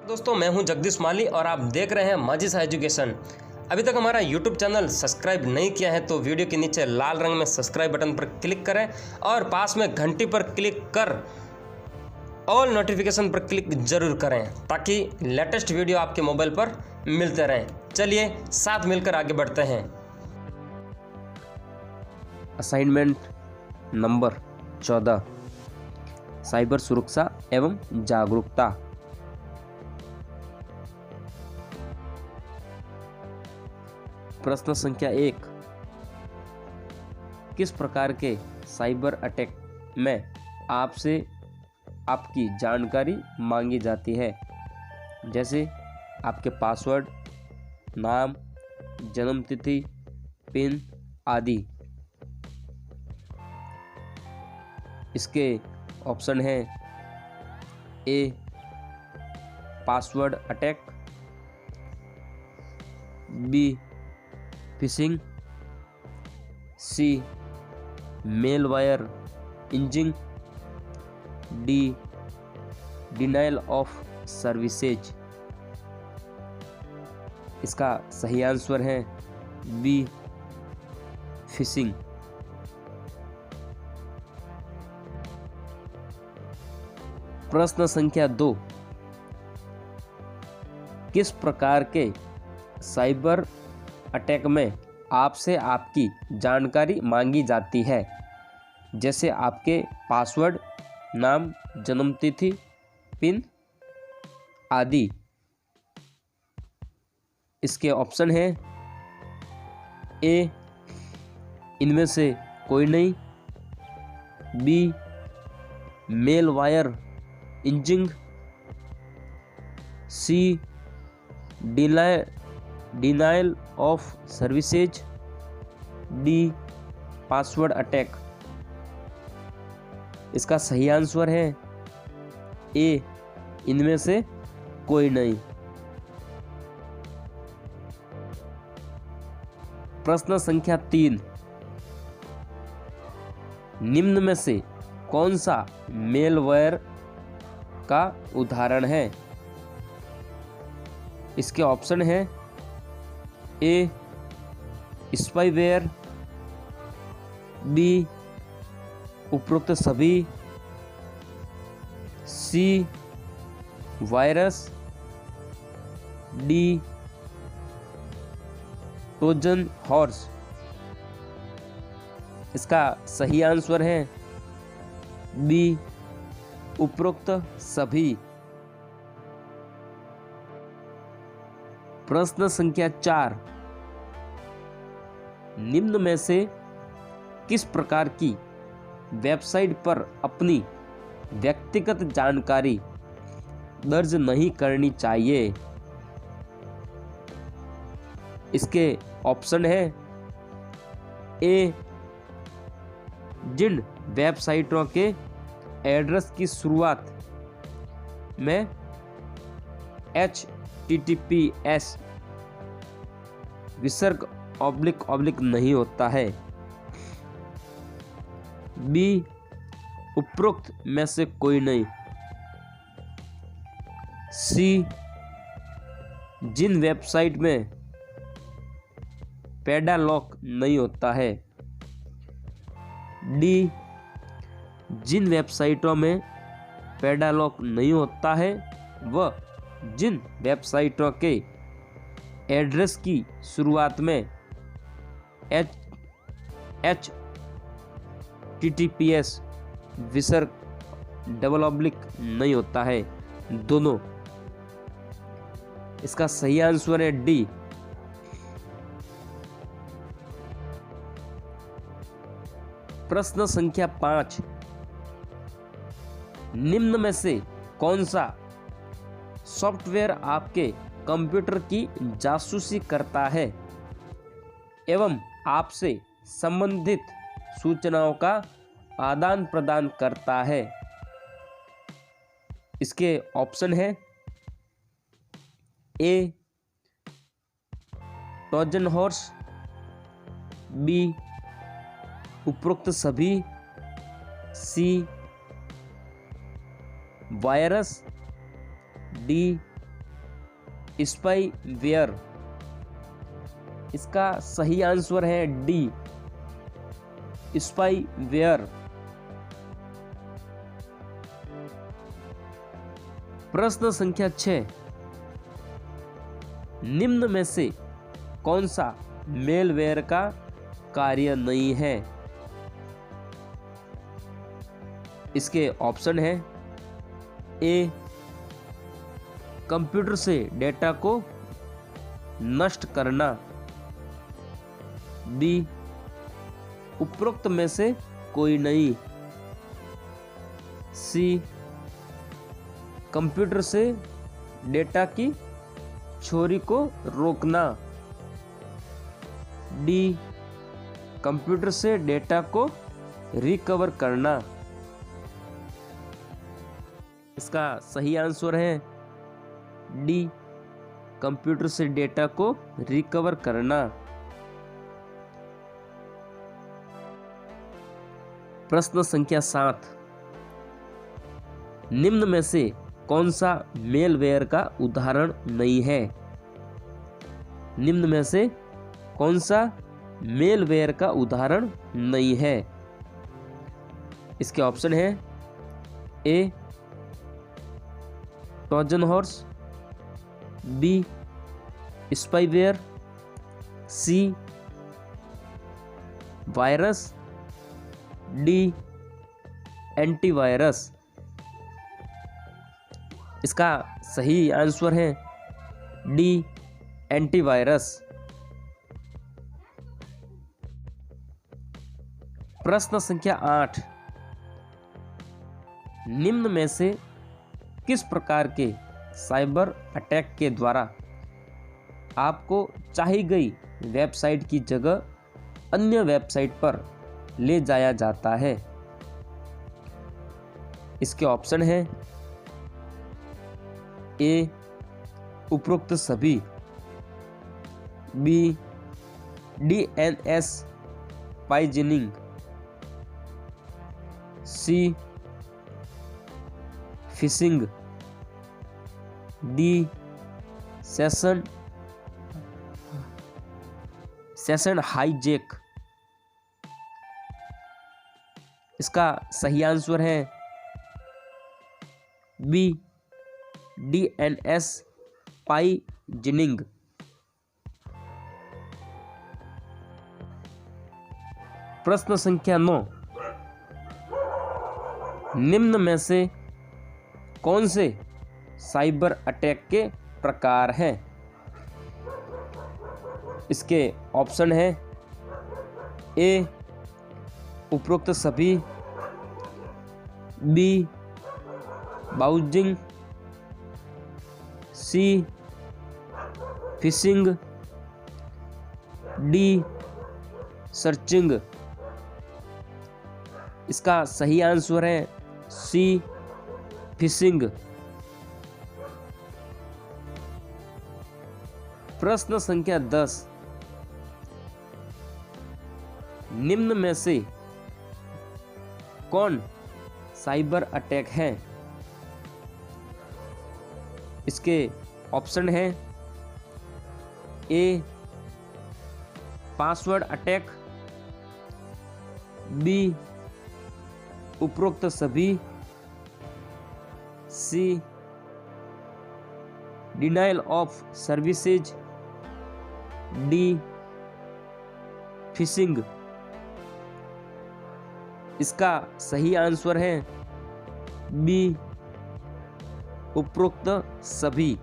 दोस्तों मैं हूं जगदीश माली और आप देख रहे हैं माझी सा एजुकेशन। अभी तक हमारा यूट्यूब चैनल सब्सक्राइब नहीं किया है तो वीडियो के नीचे लाल रंग में सब्सक्राइब बटन पर क्लिक करें और पास में घंटी पर क्लिक कर ऑल नोटिफिकेशन पर क्लिक जरूर करें ताकि लेटेस्ट वीडियो आपके मोबाइल पर मिलते रहें। चलिए साथ मिलकर आगे बढ़ते हैं। असाइनमेंट नंबर 14 साइबर सुरक्षा एवं जागरूकता। प्रश्न संख्या 1, किस प्रकार के साइबर अटैक में आपसे आपकी जानकारी मांगी जाती है, जैसे आपके पासवर्ड, नाम, जन्मतिथि, पिन आदि। इसके ऑप्शन हैं A password attack, B phishing, C malware इंजिंग, डी डिनायल ऑफ सर्विसेज। इसका सही आंसर है बी फिशिंग। प्रश्न संख्या 2, किस प्रकार के साइबर अटैक में आपसे आपकी जानकारी मांगी जाती है, जैसे आपके पासवर्ड, नाम, जन्मतिथि, पिन आदि। इसके ऑप्शन हैं ए इनमें से कोई नहीं, बी मेल वायर इंजिंग, C denial of services, D password attack. इसका सही आंसर है ए इनमें से कोई नहीं। प्रश्न संख्या 3, निम्न में से कौन सा मेलवेयर का उदाहरण है। इसके ऑप्शन है ए स्पाईवेयर, बी उपरोक्त सभी, C virus, D trojan horse. इसका सही आंसर है बी उपरोक्त सभी। प्रश्न संख्या 4, निम्न में से किस प्रकार की वेबसाइट पर अपनी व्यक्तिगत जानकारी दर्ज नहीं करनी चाहिए। इसके ऑप्शन है ए जिन वेबसाइटों के एड्रेस की शुरुआत में HTTPS विसर्ग ऑब्लिक नहीं होता है, बी उपरोक्त में से कोई नहीं, सी जिन वेबसाइट में पैडालॉक नहीं होता है, डी जिन वेबसाइटों में पैडालॉक नहीं होता है व जिन वेबसाइटों के एड्रेस की शुरुआत में HTTPS विसर्ग ऑब्लिक नहीं होता है, दोनों। इसका सही आंसर है डी। प्रश्न संख्या 5, निम्न में से कौन सा सॉफ्टवेयर आपके कंप्यूटर की जासूसी करता है एवं आपसे संबंधित सूचनाओं का आदान प्रदान करता है। इसके ऑप्शन है ए ट्रोजन हॉर्स, बी उपरोक्त सभी, सी वायरस, डी स्पाईवेयर। इसका सही आंसर है डी, स्पाईवेयर। प्रश्न संख्या 6, निम्न में से कौन सा मेलवेयर का कार्य नहीं है? इसके ऑप्शन है ए, कंप्यूटर से डेटा को नष्ट करना, बी, उपरोक्त में से कोई नहीं, सी, कंप्यूटर से डेटा की चोरी को रोकना, डी, कंप्यूटर से डेटा को रिकवर करना। इसका सही आंसर है डी, कंप्यूटर से डेटा को रिकवर करना। प्रश्न संख्या 7, निम्न में से कौन सा मेलवेयर का उदाहरण नहीं है? निम्न में से कौन सा मेलवेयर का उदाहरण नहीं है? इसके ऑप्शन है ए, ट्रोजन हॉर्स, बी, स्पाईवेयर, सी, वायरस, डी, एंटीवायरस। इसका सही आंसर है डी, एंटीवायरस। प्रश्न संख्या 8, निम्न में से किस प्रकार के साइबर अटैक के द्वारा आपको चाही गई वेबसाइट की जगह अन्य वेबसाइट पर ले जाया जाता है? इसके ऑप्शन है ए, उपरोक्त सभी, बी, DNS पाइजनिंग, सी, फिशिंग, डी, सेशन हाईजैक। इसका सही आंसर है बी, DNS पाइजनिंग। प्रश्न संख्या 9, निम्न में से कौन से साइबर अटैक के प्रकार हैं? इसके ऑप्शन है ए, उपरोक्त सभी, बी, बाउजिंग, सी, फिशिंग, डी, सर्चिंग। इसका सही आंसर है सी, फिशिंग। प्रश्न संख्या 10, निम्न में से कौन साइबर अटैक है? इसके ऑप्शन है ए, पासवर्ड अटैक, बी, उपरोक्त सभी, C, denial of services, D, phishing. इसका सही आंसर है बी, उपरोक्त सभी।